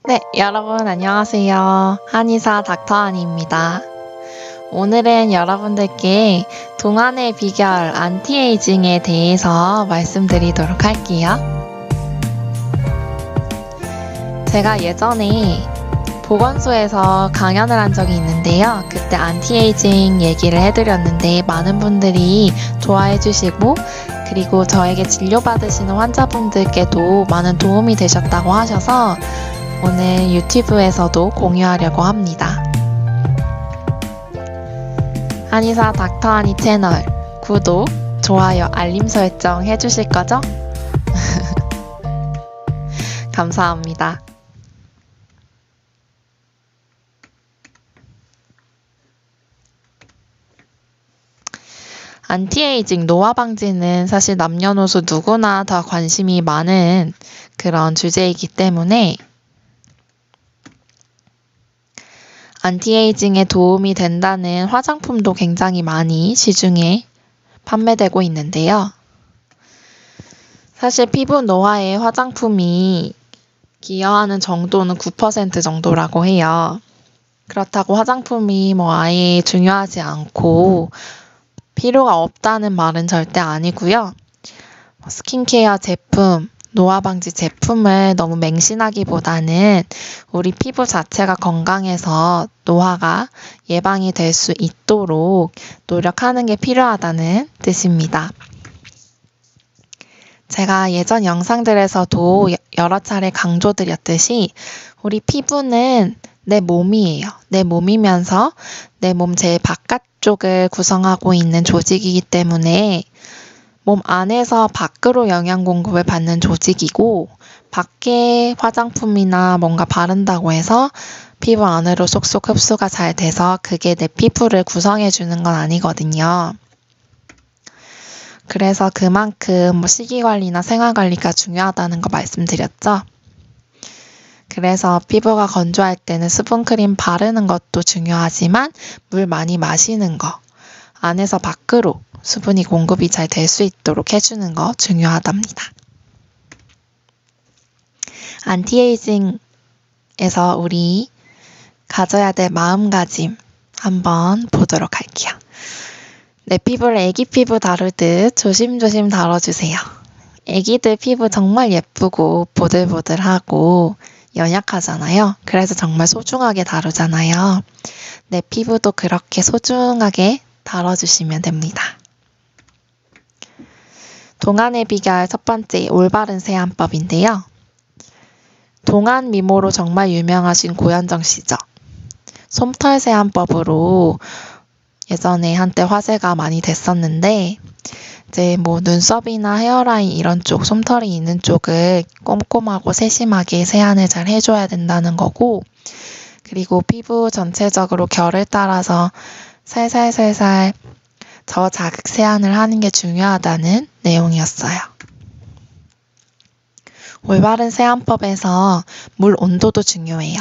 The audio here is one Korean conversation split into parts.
네, 여러분 안녕하세요. 한의사 닥터 한입니다. 오늘은 여러분들께 동안의 비결 안티에이징에 대해서 말씀드리도록 할게요. 제가 예전에 보건소에서 강연을 한 적이 있는데요. 그때 안티에이징 얘기를 해드렸는데 많은 분들이 좋아해 주시고 그리고 저에게 진료받으시는 환자분들께도 많은 도움이 되셨다고 하셔서 오늘 유튜브에서도 공유하려고 합니다. 한의사 닥터 한이 채널 구독, 좋아요, 알림 설정 해주실 거죠? 감사합니다. 안티에이징 노화 방지는 사실 남녀노소 누구나 다 관심이 많은 그런 주제이기 때문에 안티에이징에 도움이 된다는 화장품도 굉장히 많이 시중에 판매되고 있는데요. 사실 피부 노화에 화장품이 기여하는 정도는 9% 정도라고 해요. 그렇다고 화장품이 아예 중요하지 않고 필요가 없다는 말은 절대 아니고요. 스킨케어 제품, 노화 방지 제품을 너무 맹신하기보다는 우리 피부 자체가 건강해서 노화가 예방이 될 수 있도록 노력하는 게 필요하다는 뜻입니다. 제가 예전 영상들에서도 여러 차례 강조드렸듯이 우리 피부는 내 몸이에요. 내 몸이면서 내 몸 제일 바깥쪽을 구성하고 있는 조직이기 때문에 몸 안에서 밖으로 영양 공급을 받는 조직이고 밖에 화장품이나 뭔가 바른다고 해서 피부 안으로 쏙쏙 흡수가 잘 돼서 그게 내 피부를 구성해 주는 건 아니거든요. 그래서 그만큼 식이관리나 생활관리가 중요하다는 거 말씀드렸죠. 그래서 피부가 건조할 때는 수분크림 바르는 것도 중요하지만 물 많이 마시는 거, 안에서 밖으로 수분이 공급이 잘 될 수 있도록 해주는 거 중요하답니다. 안티에이징에서 우리 가져야 될 마음가짐 한번 보도록 할게요. 내 피부를 애기 피부 다루듯 조심조심 다뤄주세요. 애기들 피부 정말 예쁘고 보들보들하고 연약하잖아요. 그래서 정말 소중하게 다루잖아요. 내 피부도 그렇게 소중하게 다뤄주시면 됩니다. 동안의 비결 첫 번째, 올바른 세안법인데요. 동안 미모로 정말 유명하신 고현정 씨죠. 솜털 세안법으로 예전에 한때 화제가 많이 됐었는데 이제 눈썹이나 헤어라인 이런 쪽, 솜털이 있는 쪽을 꼼꼼하고 세심하게 세안을 잘 해줘야 된다는 거고 그리고 피부 전체적으로 결을 따라서 살살살살 저자극 세안을 하는 게 중요하다는 내용이었어요. 올바른 세안법에서 물 온도도 중요해요.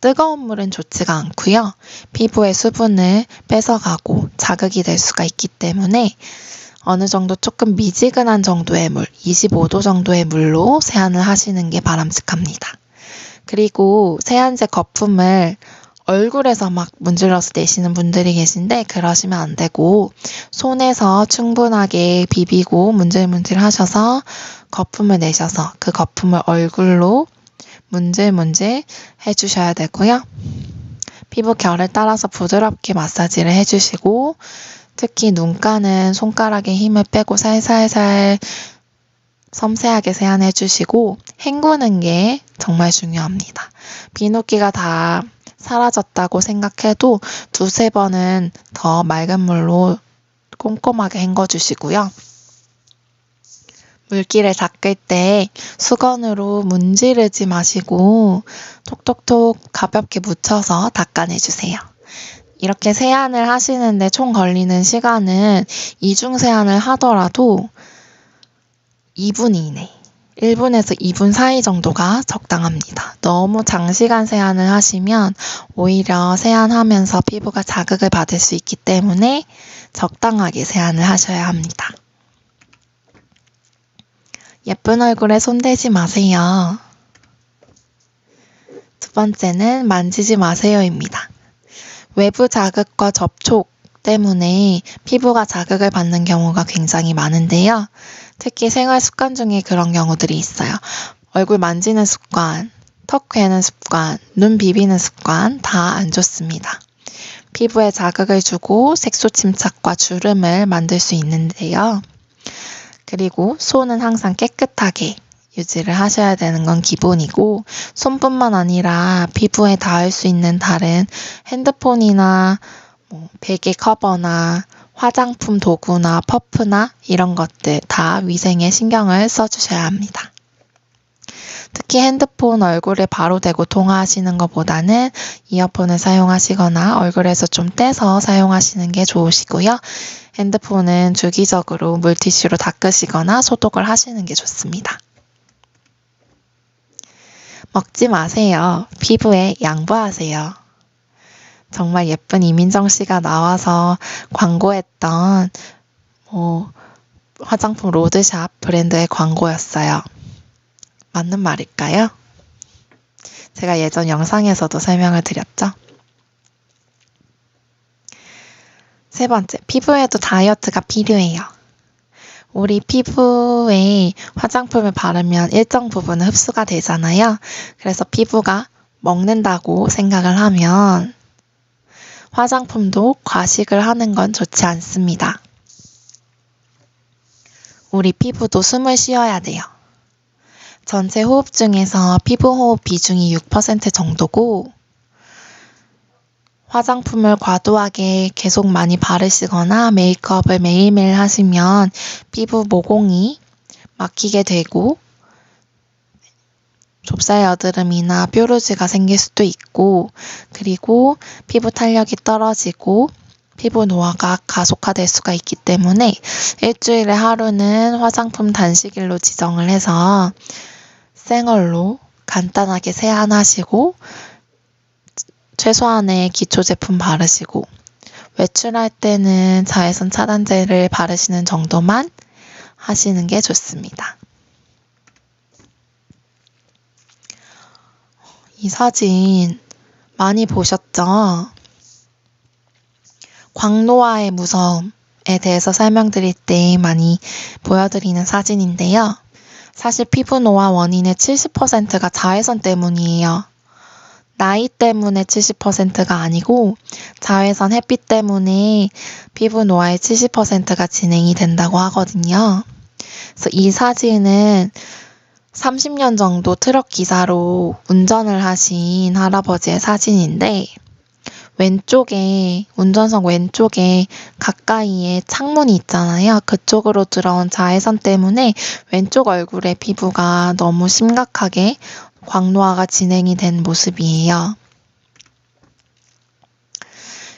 뜨거운 물은 좋지가 않고요. 피부의 수분을 뺏어가고 자극이 될 수가 있기 때문에 어느 정도 조금 미지근한 정도의 물, 25도 정도의 물로 세안을 하시는 게 바람직합니다. 그리고 세안제 거품을 얼굴에서 막 문질러서 내시는 분들이 계신데 그러시면 안 되고 손에서 충분하게 비비고 문질문질 하셔서 거품을 내셔서 그 거품을 얼굴로 문질문질 해주셔야 되고요. 피부 결을 따라서 부드럽게 마사지를 해주시고 특히 눈가는 손가락에 힘을 빼고 살살살 섬세하게 세안해주시고 헹구는 게 정말 중요합니다. 비누기가 다 사라졌다고 생각해도 두세 번은 더 맑은 물로 꼼꼼하게 헹궈주시고요. 물기를 닦을 때 수건으로 문지르지 마시고 톡톡톡 가볍게 묻혀서 닦아내주세요. 이렇게 세안을 하시는데 총 걸리는 시간은 이중 세안을 하더라도 2분 이내, 1분에서 2분 사이 정도가 적당합니다. 너무 장시간 세안을 하시면 오히려 세안하면서 피부가 자극을 받을 수 있기 때문에 적당하게 세안을 하셔야 합니다. 예쁜 얼굴에 손대지 마세요. 번째는 만지지 마세요입니다. 외부 자극과 접촉 때문에 피부가 자극을 받는 경우가 굉장히 많은데요. 특히 생활 습관 중에 그런 경우들이 있어요. 얼굴 만지는 습관, 턱 괴는 습관, 눈 비비는 습관 다 안 좋습니다. 피부에 자극을 주고 색소 침착과 주름을 만들 수 있는데요. 그리고 손은 항상 깨끗하게 유지를 하셔야 되는 건 기본이고, 손뿐만 아니라 피부에 닿을 수 있는 다른 핸드폰이나 베개 커버나 화장품 도구나 퍼프나 이런 것들 다 위생에 신경을 써주셔야 합니다. 특히 핸드폰 얼굴에 바로 대고 통화하시는 것보다는 이어폰을 사용하시거나 얼굴에서 좀 떼서 사용하시는 게 좋으시고요. 핸드폰은 주기적으로 물티슈로 닦으시거나 소독을 하시는 게 좋습니다. 먹지 마세요. 피부에 양보하세요. 정말 예쁜 이민정 씨가 나와서 광고했던 화장품 로드샵 브랜드의 광고였어요. 맞는 말일까요? 제가 예전 영상에서도 설명을 드렸죠. 세 번째, 피부에도 다이어트가 필요해요. 우리 피부에 화장품을 바르면 일정 부분은 흡수가 되잖아요. 그래서 피부가 먹는다고 생각을 하면 화장품도 과식을 하는 건 좋지 않습니다. 우리 피부도 숨을 쉬어야 돼요. 전체 호흡 중에서 피부 호흡 비중이 6% 정도고, 화장품을 과도하게 계속 많이 바르시거나 메이크업을 매일매일 하시면 피부 모공이 막히게 되고 좁쌀 여드름이나 뾰루지가 생길 수도 있고, 그리고 피부 탄력이 떨어지고 피부 노화가 가속화될 수가 있기 때문에 일주일에 하루는 화장품 단식일로 지정을 해서 생얼로 간단하게 세안하시고 최소한의 기초 제품 바르시고, 외출할 때는 자외선 차단제를 바르시는 정도만 하시는 게 좋습니다. 이 사진 많이 보셨죠? 광노화의 무서움에 대해서 설명드릴 때 많이 보여드리는 사진인데요. 사실 피부 노화 원인의 70%가 자외선 때문이에요. 나이 때문에 70%가 아니고 자외선 햇빛 때문에 피부 노화의 70%가 진행이 된다고 하거든요. 그래서 이 사진은 30년 정도 트럭 기사로 운전을 하신 할아버지의 사진인데, 왼쪽에, 운전석 왼쪽에 가까이에 창문이 있잖아요. 그쪽으로 들어온 자외선 때문에 왼쪽 얼굴의 피부가 너무 심각하게 광노화가 진행이 된 모습이에요.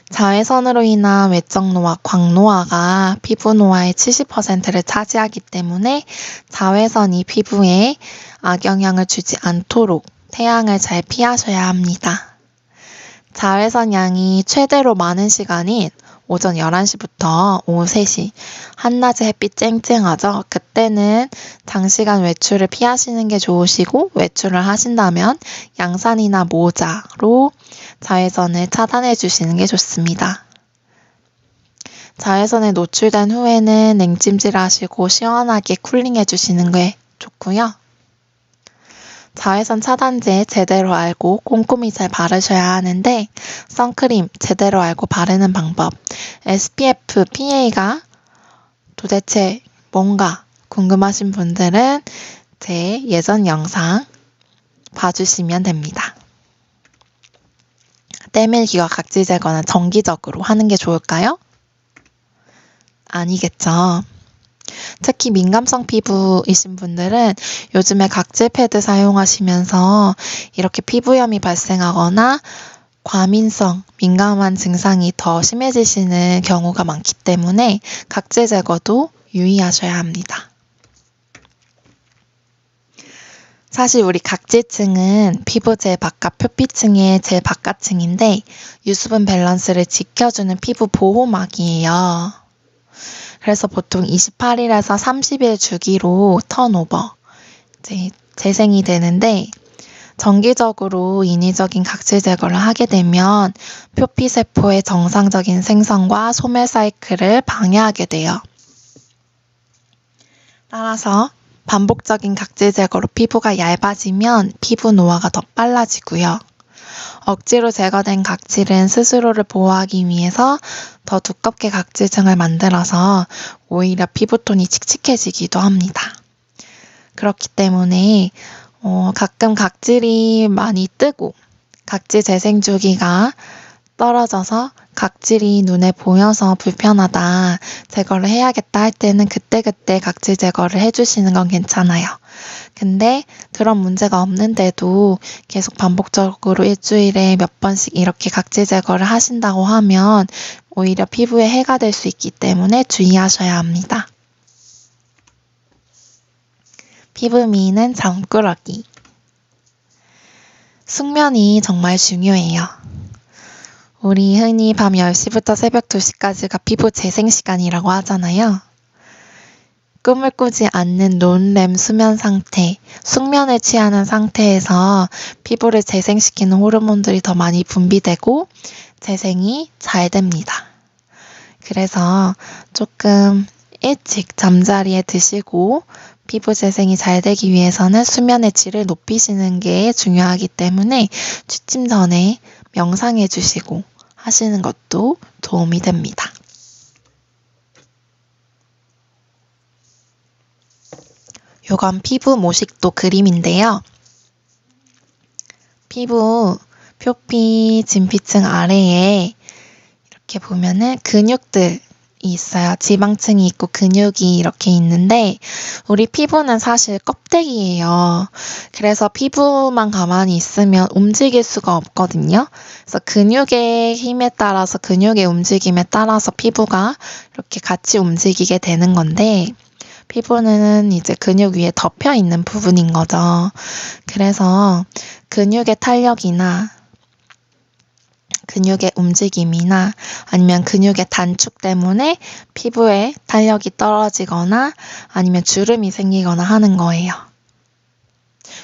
자외선으로 인한 외적 노화, 광노화가 피부 노화의 70%를 차지하기 때문에 자외선이 피부에 악영향을 주지 않도록 태양을 잘 피하셔야 합니다. 자외선 양이 최대로 많은 시간인 오전 11시부터 오후 3시, 한낮에 햇빛 쨍쨍하죠? 그때는 장시간 외출을 피하시는 게 좋으시고, 외출을 하신다면 양산이나 모자로 자외선을 차단해 주시는 게 좋습니다. 자외선에 노출된 후에는 냉찜질 하시고 시원하게 쿨링해 주시는 게 좋고요. 자외선 차단제 제대로 알고 꼼꼼히 잘 바르셔야 하는데, 선크림 제대로 알고 바르는 방법, SPF, PA가 도대체 뭔가 궁금하신 분들은 제 예전 영상 봐주시면 됩니다. 때밀기와 각질 제거는 정기적으로 하는 게 좋을까요? 아니겠죠. 특히 민감성 피부이신 분들은 요즘에 각질 패드 사용하시면서 이렇게 피부염이 발생하거나 과민성, 민감한 증상이 더 심해지시는 경우가 많기 때문에 각질 제거도 유의하셔야 합니다. 사실 우리 각질층은 피부 제일 바깥 표피층의 제일 바깥층인데 유수분 밸런스를 지켜주는 피부 보호막이에요. 그래서 보통 28일에서 30일 주기로 턴오버, 재생이 되는데, 정기적으로 인위적인 각질 제거를 하게 되면 표피세포의 정상적인 생성과 소멸 사이클을 방해하게 돼요. 따라서 반복적인 각질 제거로 피부가 얇아지면 피부 노화가 더 빨라지고요. 억지로 제거된 각질은 스스로를 보호하기 위해서 더 두껍게 각질층을 만들어서 오히려 피부톤이 칙칙해지기도 합니다. 그렇기 때문에 가끔 각질이 많이 뜨고 각질 재생 주기가 떨어져서 각질이 눈에 보여서 불편하다, 제거를 해야겠다 할 때는 그때그때 각질 제거를 해주시는 건 괜찮아요. 근데 그런 문제가 없는데도 계속 반복적으로 일주일에 몇 번씩 이렇게 각질 제거를 하신다고 하면 오히려 피부에 해가 될 수 있기 때문에 주의하셔야 합니다. 피부 미인은 잠꾸러기. 숙면이 정말 중요해요. 우리 흔히 밤 10시부터 새벽 2시까지가 피부 재생 시간이라고 하잖아요. 꿈을 꾸지 않는 논렘 수면 상태, 숙면을 취하는 상태에서 피부를 재생시키는 호르몬들이 더 많이 분비되고 재생이 잘 됩니다. 그래서 조금 일찍 잠자리에 드시고 피부 재생이 잘 되기 위해서는 수면의 질을 높이시는 게 중요하기 때문에 취침 전에 명상해 주시고 하시는 것도 도움이 됩니다. 요건 피부 모식도 그림인데요. 피부 표피 진피층 아래에 이렇게 보면은 근육들이 있어요. 지방층이 있고 근육이 이렇게 있는데 우리 피부는 사실 껍데기예요. 그래서 피부만 가만히 있으면 움직일 수가 없거든요. 그래서 근육의 힘에 따라서 근육의 움직임에 따라서 피부가 이렇게 같이 움직이게 되는 건데 피부는 이제 근육 위에 덮여 있는 부분인 거죠. 그래서 근육의 탄력이나 근육의 움직임이나 아니면 근육의 단축 때문에 피부에 탄력이 떨어지거나 아니면 주름이 생기거나 하는 거예요.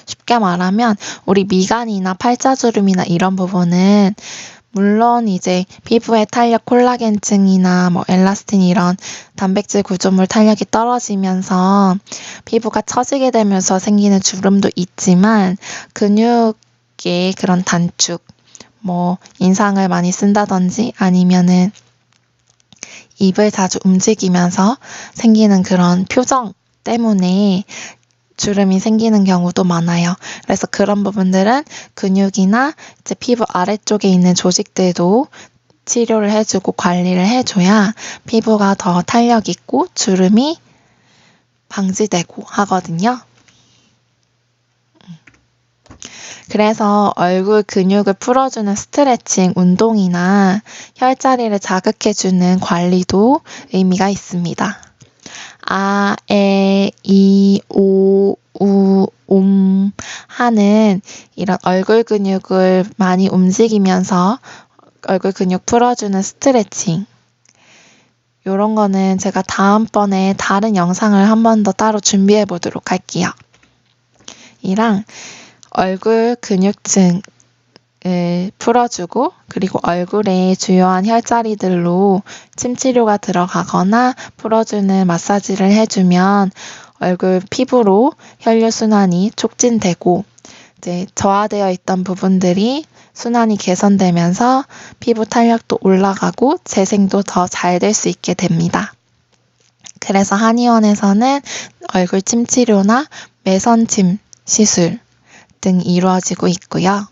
쉽게 말하면 우리 미간이나 팔자주름이나 이런 부분은 물론 이제 피부의 탄력 콜라겐층이나 엘라스틴 이런 단백질 구조물 탄력이 떨어지면서 피부가 처지게 되면서 생기는 주름도 있지만 근육의 그런 단축, 인상을 많이 쓴다든지 아니면은 입을 자주 움직이면서 생기는 그런 표정 때문에 주름이 생기는 경우도 많아요. 그래서 그런 부분들은 근육이나 이제 피부 아래쪽에 있는 조직들도 치료를 해주고 관리를 해줘야 피부가 더 탄력 있고 주름이 방지되고 하거든요. 그래서 얼굴 근육을 풀어주는 스트레칭 운동이나 혈자리를 자극해주는 관리도 의미가 있습니다. 아, 에, 이, 오, 우, 하는 이런 얼굴 근육을 많이 움직이면서 얼굴 근육 풀어주는 스트레칭. 요런 거는 제가 다음번에 다른 영상을 한 번 더 따로 준비해 보도록 할게요. 이랑 얼굴 근육층을 풀어주고 그리고 얼굴에 주요한 혈자리들로 침치료가 들어가거나 풀어주는 마사지를 해주면 얼굴 피부로 혈류순환이 촉진되고 이제 저하되어 있던 부분들이 순환이 개선되면서 피부 탄력도 올라가고 재생도 더 잘 될 수 있게 됩니다. 그래서 한의원에서는 얼굴 침치료나 매선침 시술 등 이루어지고 있고요.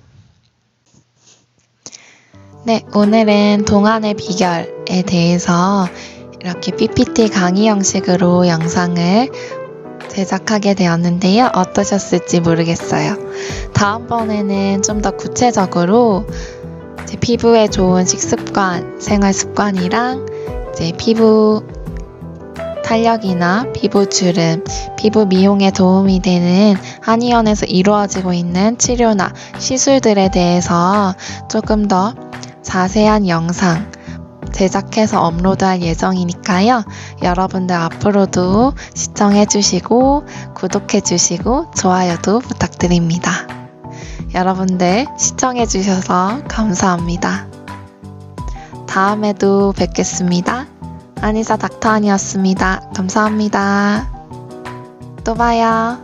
네, 오늘은 동안의 비결에 대해서 이렇게 PPT 강의 형식으로 영상을 제작하게 되었는데요. 어떠셨을지 모르겠어요. 다음번에는 좀 더 구체적으로 제 피부에 좋은 식습관, 생활 습관이랑 이제 피부 탄력이나 피부 주름, 피부 미용에 도움이 되는 한의원에서 이루어지고 있는 치료나 시술들에 대해서 조금 더 자세한 영상 제작해서 업로드할 예정이니까요. 여러분들 앞으로도 시청해주시고 구독해주시고 좋아요도 부탁드립니다. 여러분들 시청해주셔서 감사합니다. 다음에도 뵙겠습니다. 한의사 닥터 한이었습니다. 감사합니다. 또 봐요.